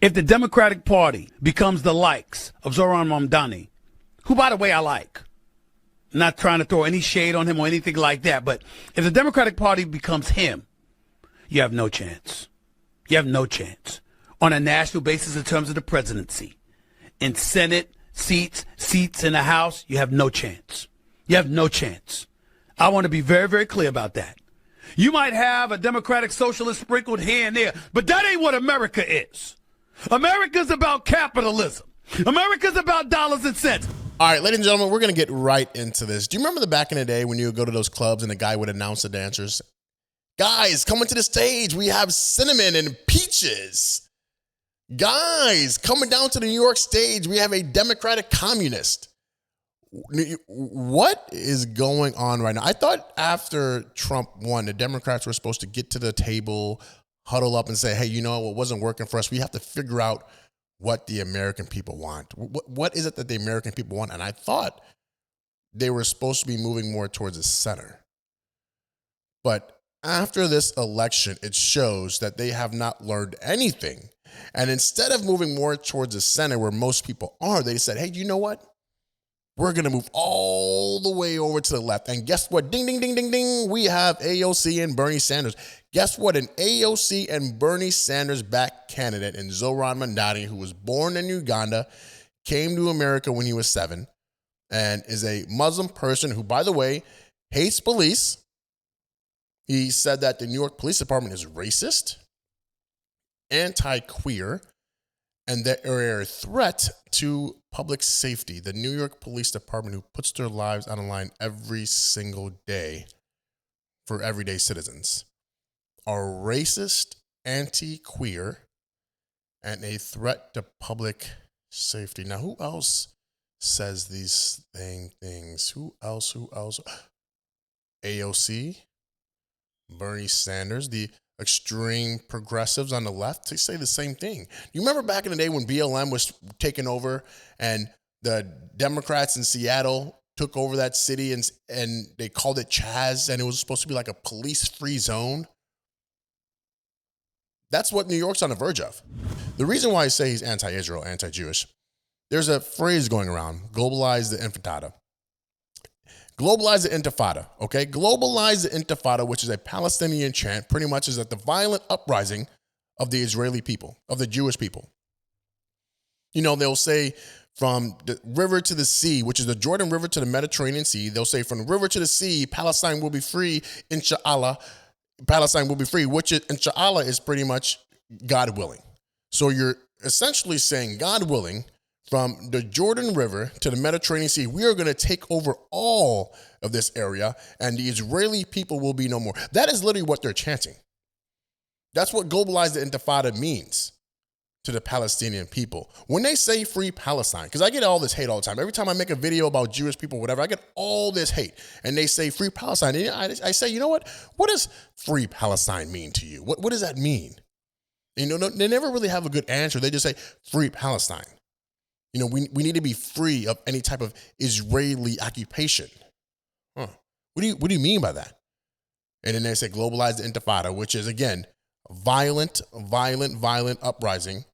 If the Democratic Party becomes the likes of Zohran Mamdani, who, by the way, I like, not trying to throw any shade on him or anything like that, but if the Democratic Party becomes him, you have no chance. You have no chance on a national basis in terms of the presidency. In Senate seats in the House, you have no chance. You have no chance. I want to be very, very clear about that. You might have a Democratic socialist sprinkled here and there, but that ain't what America is. America's about capitalism. America's about dollars and cents. All right, ladies and gentlemen, we're going to get right into this. Do you remember the back in the day when you would go to those clubs and the guy would announce the dancers? Guys, coming to the stage, we have Cinnamon and Peaches. Guys, coming down to the New York stage, we have a Democratic communist. What is going on right now? I thought after Trump won, the Democrats were supposed to get to the table, huddle up and say, hey, you know what wasn't working for us? We have to figure out what the American people want. What is it that the American people want? And I thought they were supposed to be moving more towards the center. But after this election, it shows that they have not learned anything. And instead of moving more towards the center where most people are, they said, hey, you know what? We're going to move all the way over to the left. And guess what? Ding, ding, ding, ding, ding. We have AOC and Bernie Sanders. Guess what? An AOC and Bernie Sanders backed candidate in Zohran Mamdani, who was born in Uganda, came to America when he was 7, and is a Muslim person who, by the way, hates police. He said that the New York Police Department is racist, anti-queer, and that are a threat to public safety. The New York Police Department, who puts their lives on the line every single day for everyday citizens, are racist, anti-queer, and a threat to public safety. Now, who else says these things? Who else? AOC, Bernie Sanders, the extreme progressives on the left, they say the same thing. You remember back in the day when BLM was taking over and the Democrats in Seattle took over that city and they called it Chaz, and it was supposed to be like a police-free zone? That's what New York's on the verge of. The reason why I say he's anti-Israel, anti-Jewish, there's a phrase going around, globalize the Inifata. Globalize the Intifada, okay? Globalize the Intifada, which is a Palestinian chant, pretty much is at the violent uprising of the Israeli people, of the Jewish people. You know, they'll say from the river to the sea, which is the Jordan River to the Mediterranean Sea, they'll say from the river to the sea, Palestine will be free, inshallah. Palestine will be free, which inshallah is pretty much God willing. So you're essentially saying, God willing, from the Jordan River to the Mediterranean Sea, we are going to take over all of this area, and the Israeli people will be no more. That is literally what they're chanting. That's what globalize the Intifada means to the Palestinian people. When they say free Palestine, because I get all this hate all the time. Every time I make a video about Jewish people, whatever, I get all this hate. And they say free Palestine. And I say, you know what? What does free Palestine mean to you? What does that mean? You know, they never really have a good answer. They just say free Palestine. You know, we need to be free of any type of Israeli occupation. Huh. What do you mean by that? And then they say globalize the Intifada, which is, again, violent uprising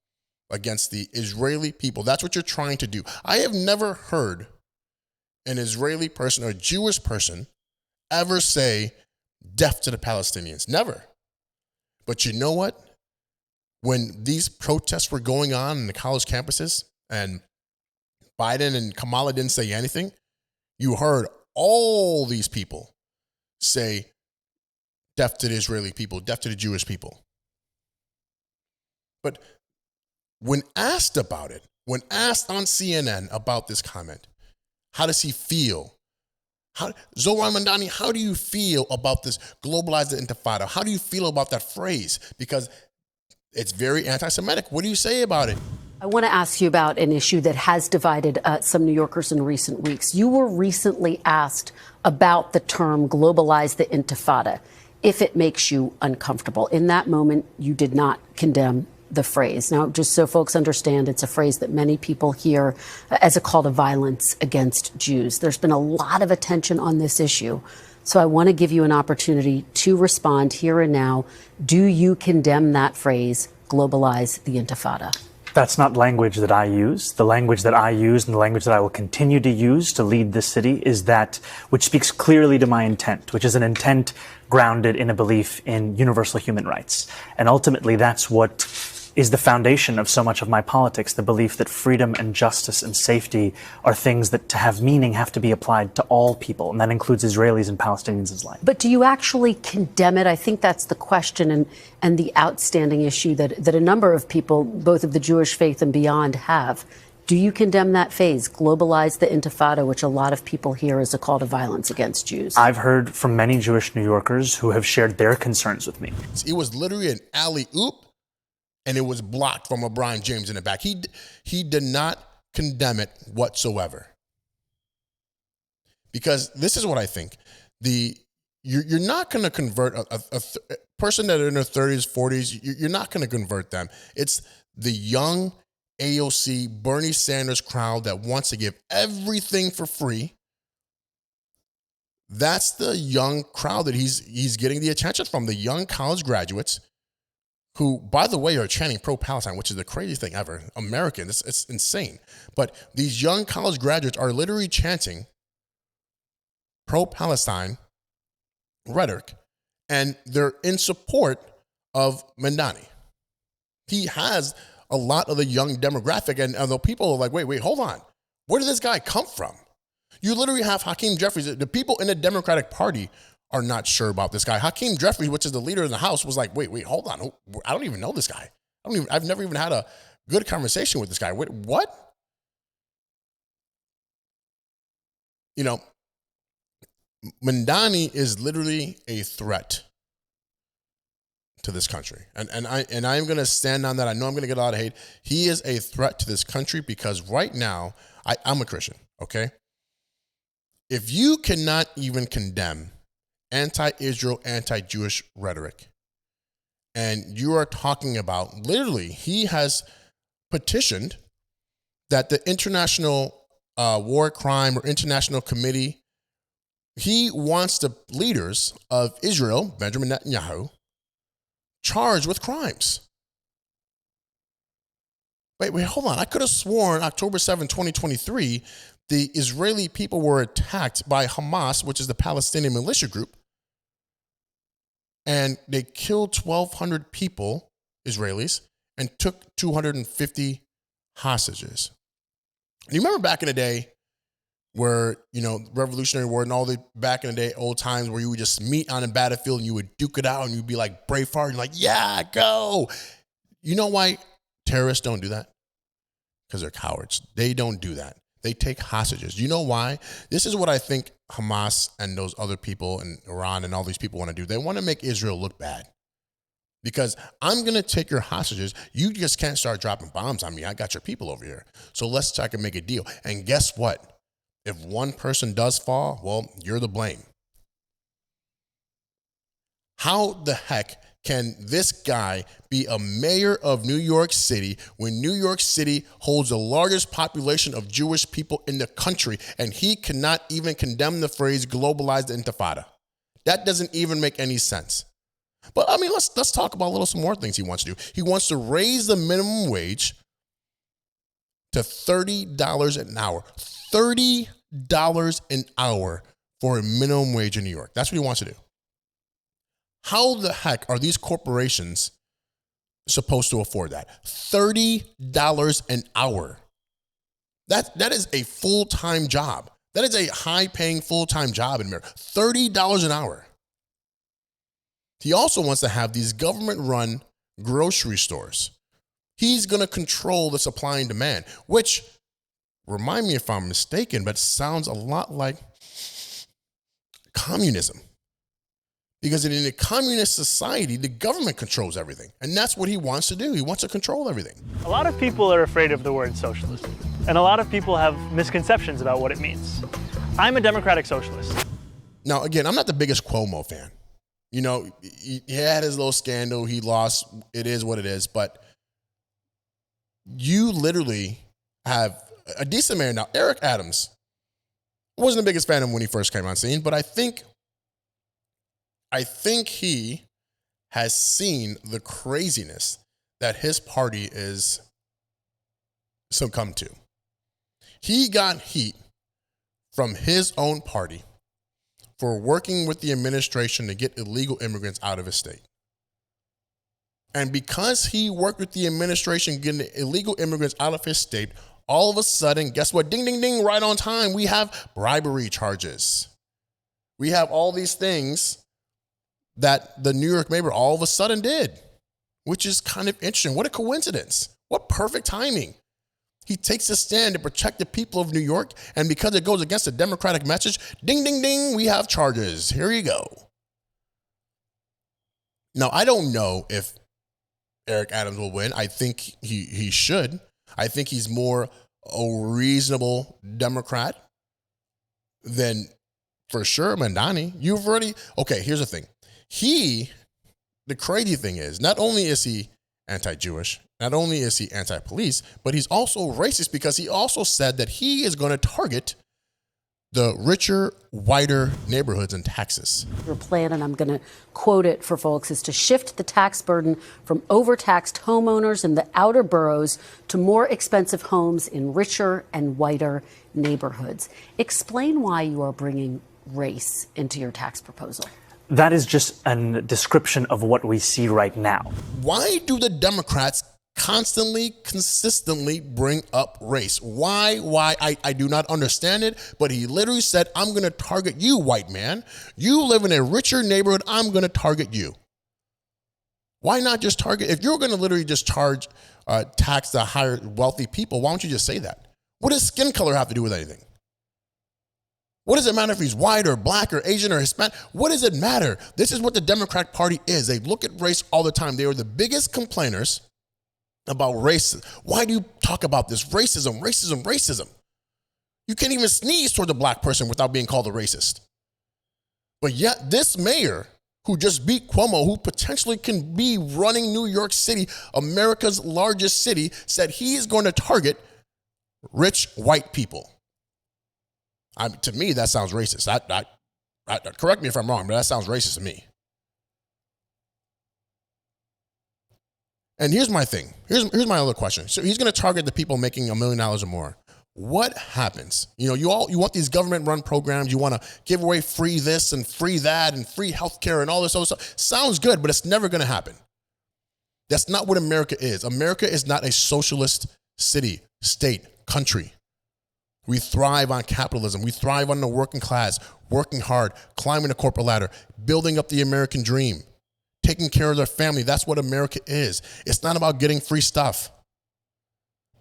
against the Israeli people. That's what you're trying to do. I have never heard an Israeli person or a Jewish person ever say death to the Palestinians. Never. But you know what? When these protests were going on in the college campuses and Biden and Kamala didn't say anything, you heard all these people say death to the Israeli people, death to the Jewish people. But when asked about it, when asked on CNN about this comment, how does he feel? Zohran Mamdani, how do you feel about this globalize the Intifada? How do you feel about that phrase? Because it's very anti-Semitic. What do you say about it? I want to ask you about an issue that has divided some New Yorkers in recent weeks. You were recently asked about the term globalize the Intifada, if it makes you uncomfortable. In that moment, you did not condemn the phrase. Now, just so folks understand, it's a phrase that many people hear as a call to violence against Jews. There's been a lot of attention on this issue. So I want to give you an opportunity to respond here and now. Do you condemn that phrase, globalize the Intifada? That's not language that I use. The language that I use and the language that I will continue to use to lead this city is that which speaks clearly to my intent, which is an intent grounded in a belief in universal human rights. And ultimately, that's what is the foundation of so much of my politics, the belief that freedom and justice and safety are things that, to have meaning, have to be applied to all people, and that includes Israelis and Palestinians as well. But do you actually condemn it? I think that's the question and the outstanding issue that a number of people, both of the Jewish faith and beyond, have. Do you condemn that phase, globalize the Intifada, which a lot of people hear as a call to violence against Jews? I've heard from many Jewish New Yorkers who have shared their concerns with me. It was literally an alley-oop, and it was blocked from LeBron James in the back. He did not condemn it whatsoever. Because this is what I think. You're not going to convert a person that are in their 30s, 40s. You're not going to convert them. It's the young AOC, Bernie Sanders crowd that wants to give everything for free. That's the young crowd that he's getting the attention from, the young college graduates who, by the way, are chanting pro-Palestine, which is the craziest thing ever. American, it's insane. But these young college graduates are literally chanting pro-Palestine rhetoric, and they're in support of Mandani. He has a lot of the young demographic, and the people are like, wait, hold on. Where did this guy come from? You literally have Hakeem Jeffries. The people in the Democratic Party are not sure about this guy. Hakeem Jeffries, which is the leader in the House, was like, wait, hold on. I don't even know this guy. I've never even had a good conversation with this guy. Wait, what? You know, Mandani is literally a threat to this country. And I'm going to stand on that. I know I'm going to get a lot of hate. He is a threat to this country because right now, I'm a Christian, okay? If you cannot even condemn anti-Israel, anti-Jewish rhetoric, and you are talking about, literally, he has petitioned that the International War Crime or International Committee, he wants the leaders of Israel, Benjamin Netanyahu, charged with crimes. Wait, hold on. I could have sworn October 7, 2023, the Israeli people were attacked by Hamas, which is the Palestinian militia group, and they killed 1,200 people, Israelis, and took 250 hostages. You remember back in the day where, Revolutionary War and all the back in the day, old times where you would just meet on a battlefield and you would duke it out and you'd be like Braveheart and like, yeah, go. You know why terrorists don't do that? Because they're cowards. They don't do that. They take hostages. You know why? This is what I think Hamas and those other people in Iran and all these people want to do. They want to make Israel look bad. Because I'm going to take your hostages. You just can't start dropping bombs on me. I got your people over here. So let's try to make a deal. And guess what? If one person does fall, well, you're the blame. How the heck can this guy be a mayor of New York City when New York City holds the largest population of Jewish people in the country, and he cannot even condemn the phrase globalize the Intifada? That doesn't even make any sense. But I mean, let's talk about some more things he wants to do. He wants to raise the minimum wage to $30 an hour. $30 an hour for a minimum wage in New York. That's what he wants to do. How the heck are these corporations supposed to afford that? $30 an hour. That is a full-time job. That is a high-paying full-time job in America. $30 an hour. He also wants to have these government-run grocery stores. He's going to control the supply and demand, which, remind me if I'm mistaken, but sounds a lot like communism. Because in a communist society, the government controls everything. And that's what he wants to do. He wants to control everything. A lot of people are afraid of the word socialist, and a lot of people have misconceptions about what it means. I'm a democratic socialist. Now, again, I'm not the biggest Cuomo fan. He had his little scandal. He lost. It is what it is. But you literally have a decent man. Now, Eric Adams wasn't the biggest fan of him when he first came on scene, but I think he has seen the craziness that his party is succumb to. He got heat from his own party for working with the administration to get illegal immigrants out of his state. And because he worked with the administration getting illegal immigrants out of his state, all of a sudden, guess what? Ding, ding, ding, right on time. We have bribery charges. We have all these things that the New York mayor all of a sudden did, which is kind of interesting. What a coincidence. What perfect timing. He takes a stand to protect the people of New York, and because it goes against the Democratic message, ding, ding, ding, we have charges. Here you go. Now, I don't know if Eric Adams will win. I think he should. I think he's more a reasonable Democrat than, for sure, Mandani. You've already, okay, here's the thing. The crazy thing is, not only is he anti-Jewish, not only is he anti-police, but he's also racist because he also said that he is going to target the richer, whiter neighborhoods in Texas. Your plan, and I'm going to quote it for folks, is to shift the tax burden from overtaxed homeowners in the outer boroughs to more expensive homes in richer and whiter neighborhoods. Explain why you are bringing race into your tax proposal. That is just a description of what we see right now. Why do the Democrats consistently bring up race? Why? I do not understand it, but he literally said, I'm going to target you, white man. You live in a richer neighborhood. I'm going to target you. Why not just target? If you're going to literally just tax the higher wealthy people, why don't you just say that? What does skin color have to do with anything? What does it matter if he's white or black or Asian or Hispanic? What does it matter? This is what the Democratic Party is. They look at race all the time. They are the biggest complainers about race. Why do you talk about this? Racism, racism, racism. You can't even sneeze toward a black person without being called a racist. But yet this mayor who just beat Cuomo, who potentially can be running New York City, America's largest city, said he is going to target rich white people. To me, that sounds racist. Correct me if I'm wrong, but that sounds racist to me. And here's my thing. Here's my other question. So he's going to target the people making $1 million or more. What happens? You want these government-run programs. You want to give away free this and free that and free healthcare and all this other stuff. Sounds good, but it's never going to happen. That's not what America is. America is not a socialist city, state, country. We thrive on capitalism. We thrive on the working class, working hard, climbing the corporate ladder, building up the American dream, taking care of their family. That's what America is. It's not about getting free stuff.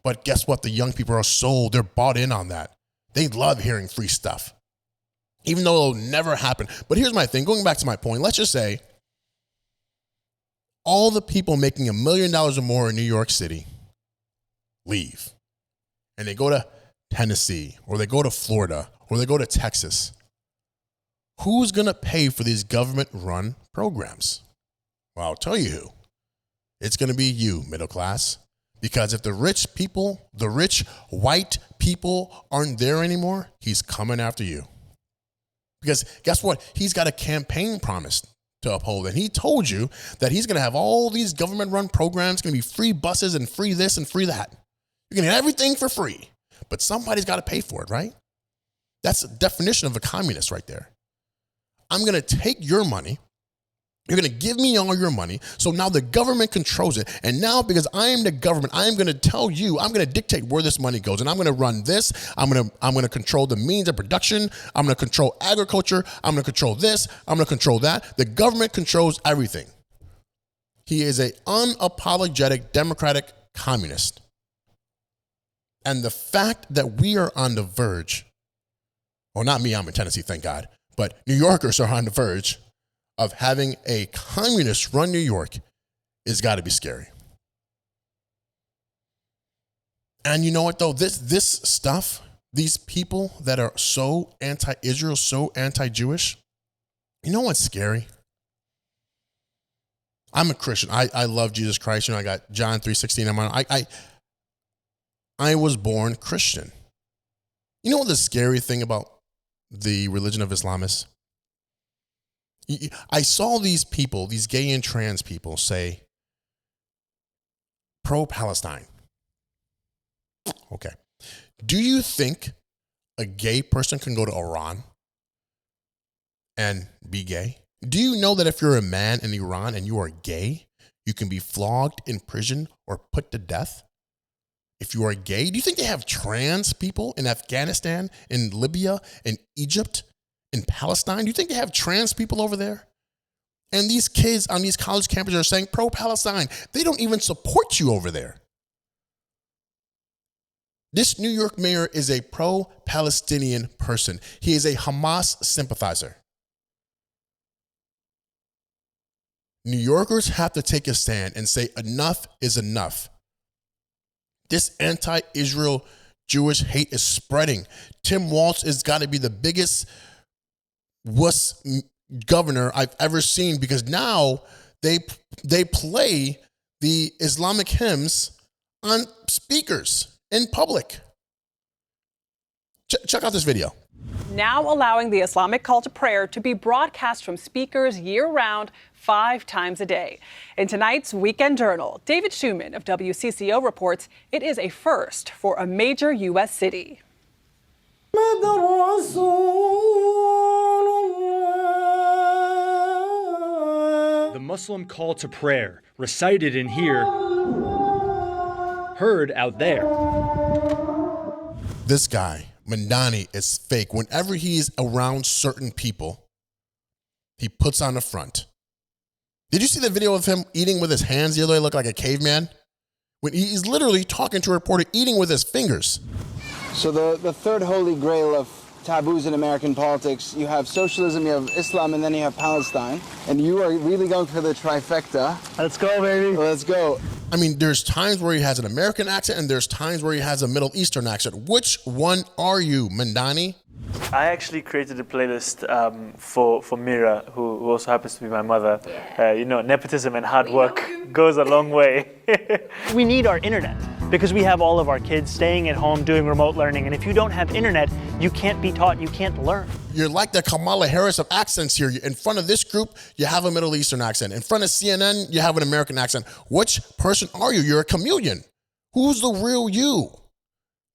But guess what? The young people are sold. They're bought in on that. They love hearing free stuff, even though it'll never happen. But here's my thing. Going back to my point, let's just say all the people making $1 million or more in New York City leave, and they go to Tennessee, or they go to Florida, or they go to Texas. Who's going to pay for these government-run programs? Well, I'll tell you who. It's going to be you, middle class. Because if the rich people, the rich white people aren't there anymore, he's coming after you. Because guess what? He's got a campaign promise to uphold. And he told you that he's going to have all these government-run programs, going to be free buses and free this and free that. You're going to get everything for free. But somebody's got to pay for it, right? That's the definition of a communist right there. I'm going to take your money. You're going to give me all your money. So now the government controls it. And now because I am the government, I am going to tell you, I'm going to dictate where this money goes. And I'm going to run this. I'm going to control the means of production. I'm going to control agriculture. I'm going to control this. I'm going to control that. The government controls everything. He is an unapologetic democratic communist. And the fact that we are on the verge, well, not me, I'm in Tennessee, thank God, but New Yorkers are on the verge of having a communist run New York is got to be scary. And you know what, though? This stuff, these people that are so anti-Israel, so anti-Jewish, you know what's scary? I'm a Christian. I love Jesus Christ. I got John 3:16. I was born Christian. You know what the scary thing about the religion of Islam is? I saw these people, these gay and trans people, say pro-Palestine. Okay. Do you think a gay person can go to Iran and be gay? Do you know that if you're a man in Iran and you are gay, you can be flogged in prison or put to death? If you are gay, do you think they have trans people in Afghanistan, in Libya, in Egypt, in Palestine? Do you think they have trans people over there? And these kids on these college campuses are saying pro-Palestine. They don't even support you over there. This New York mayor is a pro-Palestinian person. He is a Hamas sympathizer. New Yorkers have to take a stand and say enough is enough. This anti-Israel Jewish hate is spreading. Tim Walz has got to be the biggest wuss governor I've ever seen, because now they play the Islamic hymns on speakers in public. Check out this video. Now allowing the Islamic call to prayer to be broadcast from speakers year-round 5 times a day. In tonight's Weekend Journal, David Schumann of WCCO reports it is a first for a major U.S. city. The Muslim call to prayer, recited in here, heard out there. This guy, Mandani, is fake. Whenever he's around certain people, he puts on the front. Did you see the video of him eating with his hands the other day? Look like a caveman. When he's literally talking to a reporter, eating with his fingers. So the third holy grail of taboos in American politics, you have socialism, you have Islam, and then you have Palestine. And you are really going for the trifecta. Let's go, baby. Let's go. I mean, there's times where he has an American accent and there's times where he has a Middle Eastern accent. Which one are you, Mandani? I actually created a playlist for Mira, who also happens to be my mother. Nepotism and hard work goes a long way. We need our internet because we have all of our kids staying at home doing remote learning. And if you don't have internet, you can't be taught, you can't learn. You're like the Kamala Harris of accents here. In front of this group, you have a Middle Eastern accent. In front of CNN, you have an American accent. Which person are you? You're a chameleon. Who's the real you?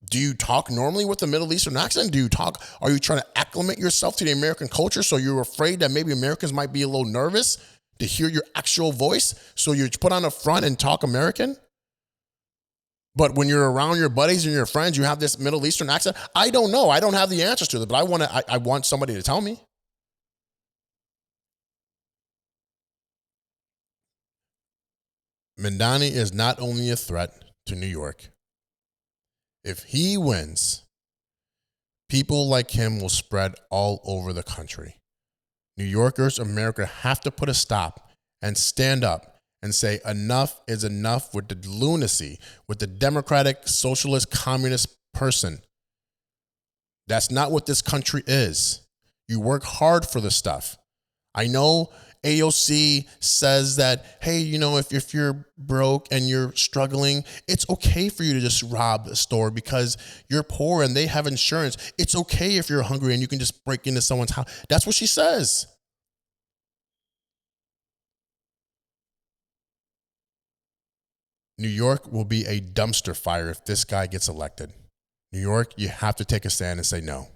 Do you talk normally with a Middle Eastern accent? Are you trying to acclimate yourself to the American culture so you're afraid that maybe Americans might be a little nervous to hear your actual voice? So you put on a front and talk American? But when you're around your buddies and your friends, you have this Middle Eastern accent? I don't know. I don't have the answers to it, but I want somebody to tell me. Mandani is not only a threat to New York. If he wins, people like him will spread all over the country. New Yorkers, America have to put a stop and stand up and say enough is enough with the lunacy, with the democratic, socialist, communist person. That's not what this country is. You work hard for this stuff. I know AOC says that, hey, if you're broke and you're struggling, it's okay for you to just rob a store because you're poor and they have insurance. It's okay if you're hungry and you can just break into someone's house. That's what she says. New York will be a dumpster fire if this guy gets elected. New York, you have to take a stand and say no.